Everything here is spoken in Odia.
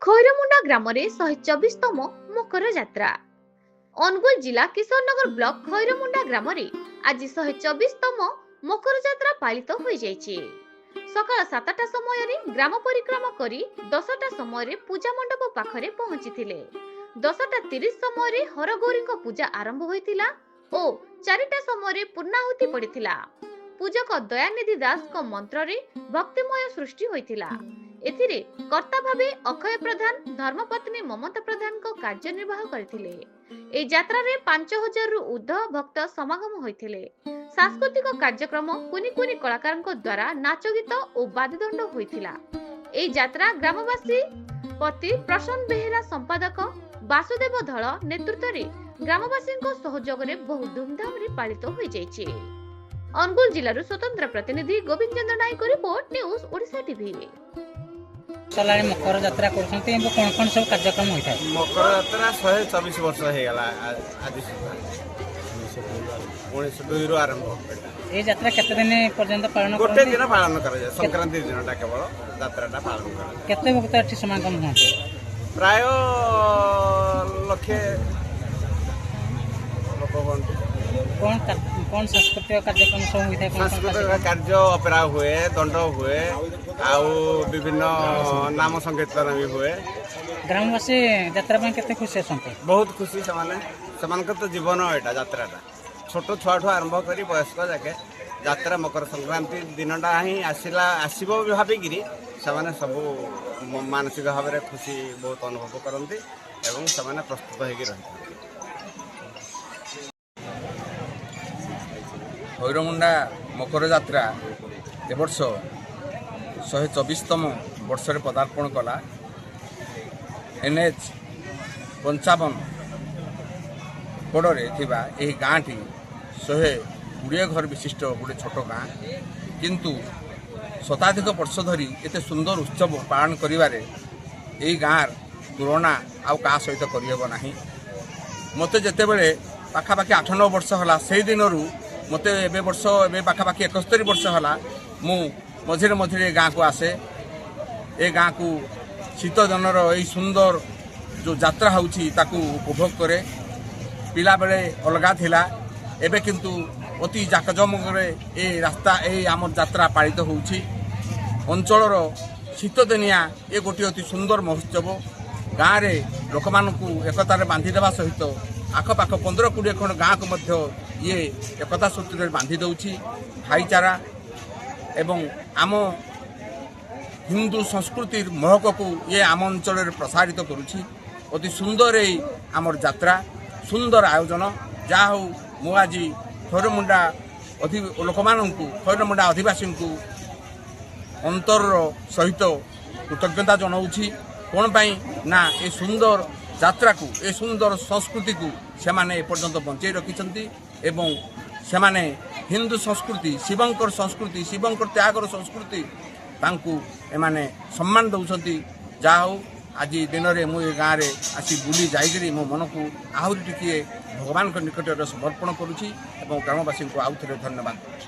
ଖଇରମୁଣ୍ଡା ଗ୍ରାମରେ 124ତମ ମକର ଯାତ୍ରା। ଅନୁଗୁଳ ଜିଲ୍ଲା କିଶୋରନଗର ବ୍ଲକ ଖଇରମୁଣ୍ଡା ଗ୍ରାମରେ ଆଜି 124ତମ ମକର ଯାତ୍ରା ପାଳିତ ହୋଇଯାଇଛି। ସକାଳ 7ଟା ସମୟରେ ଗ୍ରାମ ପରିକ୍ରମା କରି 10ଟା ସମୟରେ ପୂଜା ମଣ୍ଡପ ପାଖରେ ପହଞ୍ଚିଥିଲେ। 10ଟା 30 ସମୟରେ ହରଗୌରୀଙ୍କ ପୂଜା ଆରମ୍ଭ ହୋଇଥିଲା ଓ 4ଟା ସମୟରେ ପୂର୍ଣ୍ଣାହୁତି ପଡ଼ିଥିଲା। ପୂଜକ ଦୟାନିଧି ଦାସଙ୍କ ମନ୍ତ୍ରରେ ଭକ୍ତିମୟ ସୃଷ୍ଟି ହୋଇଥିଲା। ଏଥିରେ କର୍ତ୍ତା ଭାବେ ଅକ୍ଷୟ ପ୍ରଧାନ, ଧର୍ମପତ୍ନୀ ମମତା ପ୍ରଧାନଙ୍କ କାର୍ଯ୍ୟନିର୍ବାହ କରିଥିଲେ। ଏହି ଯାତ୍ରାରେ 5000ରୁ ଉର୍ଦ୍ଧ୍ୱ ଭକ୍ତ ସମାଗମ ହୋଇଥିଲେ। ସାଂସ୍କୃତିକ କାର୍ଯ୍ୟକ୍ରମ, କୁନି କୁନି କଳାକାରଙ୍କ ଦ୍ୱାରା ନାଚ ଗୀତ ଓ ବାଦ୍ୟଦଣ୍ଡ ହୋଇଥିଲା। ଏହି ଯାତ୍ରା ଗ୍ରାମବାସୀ ପତି ପ୍ରସନ୍ନ ବେହେରା, ସମ୍ପାଦକ ବାସୁଦେବ ଧଳ ନେତୃତ୍ୱରେ ଗ୍ରାମବାସୀଙ୍କ ସହଯୋଗରେ ବହୁ ଧୁମଧାମରେ ପାଳିତ ହୋଇଯାଇଛି। ଅନୁଗୁଳ ଜିଲ୍ଲାରୁ ସ୍ୱତନ୍ତ୍ର ପ୍ରତିନିଧି Gobinda Chandra Nayak report, news Odisha TV. ମକର ଯାତ୍ରା କରୁଛନ୍ତି, କଣ କଣ ସବୁ କାର୍ଯ୍ୟକ୍ରମ ହୋଇଥାଏ? ମକର ଯାତ୍ରା 124 ବର୍ଷ ହେଇଗଲା ଆଜି ସୁଦ୍ଧା, 1902ରୁ ଆରମ୍ଭ। এই ଯାତ୍ରା କେତେ ଦିନ ପର୍ଯ୍ୟନ୍ତ ପାଳନ ଗୋଟେ ଦିନ ପାଳନ କରାଯାଏ, ସଂକ୍ରାନ୍ତି ଦିନଟା କେବଳ ଯାତ୍ରାଟା ପାଳନ କରାଯାଏ। କେତେ ଭକ୍ତ ଏଠି ସମାଗମ ହୁଅନ୍ତି? ପ୍ରାୟ ଲକ୍ଷେ ଲୋକ ହୁଅନ୍ତି। କଣ ସାଂସ୍କୃତିକ କାର୍ଯ୍ୟକ୍ରମ ସବୁ ହୋଇଥାଏ? ସାଂସ୍କୃତିକ କାର୍ଯ୍ୟ, ଅପେରା ହୁଏ, ଦଣ୍ଡ ହୁଏ, ଆଉ ବିଭିନ୍ନ ନାମ ସଂକୀର୍ତ୍ତନ ବି ହୁଏ। ଗ୍ରାମବାସୀ ଯାତ୍ରା ପାଇଁ କେତେ ଖୁସି ଅଛନ୍ତି? ବହୁତ ଖୁସି ସେମାନେ, ସେମାନଙ୍କର ତ ଜୀବନ ଏଇଟା ଯାତ୍ରାଟା। ଛୋଟ ଛୁଆଠୁ ଆରମ୍ଭ କରି ବୟସ୍କ ଯାକେ ଯାତ୍ରା, ମକର ସଂକ୍ରାନ୍ତି ଦିନଟା ହିଁ ଆସିବ ଭାବିକିରି ସେମାନେ ସବୁ ମାନସିକ ଭାବରେ ଖୁସି ବହୁତ ଅନୁଭବ କରନ୍ତି ଏବଂ ସେମାନେ ପ୍ରସ୍ତୁତ ହେଇକି ରହିଥାନ୍ତି। ଖଇରମୁଣ୍ଡା ମକର ଯାତ୍ରା ଏ ବର୍ଷ 124ତମ ବର୍ଷରେ ପଦାର୍ପଣ କଲା। NH 55 କୋଡ଼ରେ ଥିବା ଏହି ଗାଁଟି 120 ଘର ବିଶିଷ୍ଟ ଗୋଟେ ଛୋଟ ଗାଁ, କିନ୍ତୁ ଶତାଧିକ ବର୍ଷ ଧରି ଏତେ ସୁନ୍ଦର ଉତ୍ସବ ପାଳନ କରିବାରେ ଏହି ଗାଁର ତୁଳନା ଆଉ କାହା ସହିତ କରିହେବ ନାହିଁ। ମୋତେ ଯେତେବେଳେ ପାଖାପାଖି 8-9 ବର୍ଷ ହେଲା, ସେହି ଦିନରୁ ମୋତେ ଏବେ ପାଖାପାଖି 71 ବର୍ଷ ହେଲା ମୁଁ ମଝିରେ ମଝିରେ ଏ ଗାଁକୁ ଆସେ। ଏ ଗାଁକୁ ଶୀତ ଦିନର ଏଇ ସୁନ୍ଦର ଯେଉଁ ଯାତ୍ରା ହେଉଛି ତାକୁ ଉପଭୋଗ କରେ। ପିଲାବେଳେ ଅଲଗା ଥିଲା, ଏବେ କିନ୍ତୁ ଅତି ଜାକଜମକରେ ଏଇ ଆମର ଯାତ୍ରା ପାଳିତ ହେଉଛି। ଅଞ୍ଚଳର ଶୀତଦିନିଆ ଏ ଗୋଟିଏ ଅତି ସୁନ୍ଦର ମହୋତ୍ସବ। ଗାଁରେ ଲୋକମାନଙ୍କୁ ଏକତାରେ ବାନ୍ଧିଦେବା ସହିତ ଆଖପାଖ 15-20 ଖଣ୍ଡ ଗାଁକୁ ମଧ୍ୟ ଇଏ ଏକତା ସୂତ୍ରରେ ବାନ୍ଧି ଦେଉଛି। ଭାଇଚାରା ଏବଂ ଆମ ହିନ୍ଦୁ ସଂସ୍କୃତିର ମହକକୁ ଇଏ ଆମ ଅଞ୍ଚଳରେ ପ୍ରସାରିତ କରୁଛି। ଅତି ସୁନ୍ଦର ଏଇ ଆମର ଯାତ୍ରା, ସୁନ୍ଦର ଆୟୋଜନ। ଯାହା ହେଉ, ମୁଁ ଆଜି ଖଇରମୁଣ୍ଡା ଲୋକମାନଙ୍କୁ, ଖଇରମୁଣ୍ଡା ଅଧିବାସୀଙ୍କୁ ଅନ୍ତରର ସହିତ କୃତଜ୍ଞତା ଜଣାଉଛି। କ'ଣ ପାଇଁ ନା ଏ ସୁନ୍ଦର ଯାତ୍ରାକୁ, ଏ ସୁନ୍ଦର ସଂସ୍କୃତିକୁ ସେମାନେ ଏପର୍ଯ୍ୟନ୍ତ ବଞ୍ଚେଇ ରଖିଛନ୍ତି ଏବଂ ସେମାନେ ହିନ୍ଦୁ ସଂସ୍କୃତି, ଶିବଙ୍କର ସଂସ୍କୃତି, ଶିବଙ୍କର ତ୍ୟାଗର ସଂସ୍କୃତି ତାଙ୍କୁ ଏମାନେ ସମ୍ମାନ ଦେଉଛନ୍ତି। ଯାହା ହେଉ, ଆଜି ଦିନରେ ମୁଁ ଏ ଗାଁରେ ଆସି ବୁଲି ଯାଇକରି ମୋ ମନକୁ ଆହୁରି ଟିକିଏ ଭଗବାନଙ୍କ ନିକଟରେ ସମର୍ପଣ କରୁଛି ଏବଂ ଗ୍ରାମବାସୀଙ୍କୁ ଆଉ ଥରେ ଧନ୍ୟବାଦ ଦେଉଛି।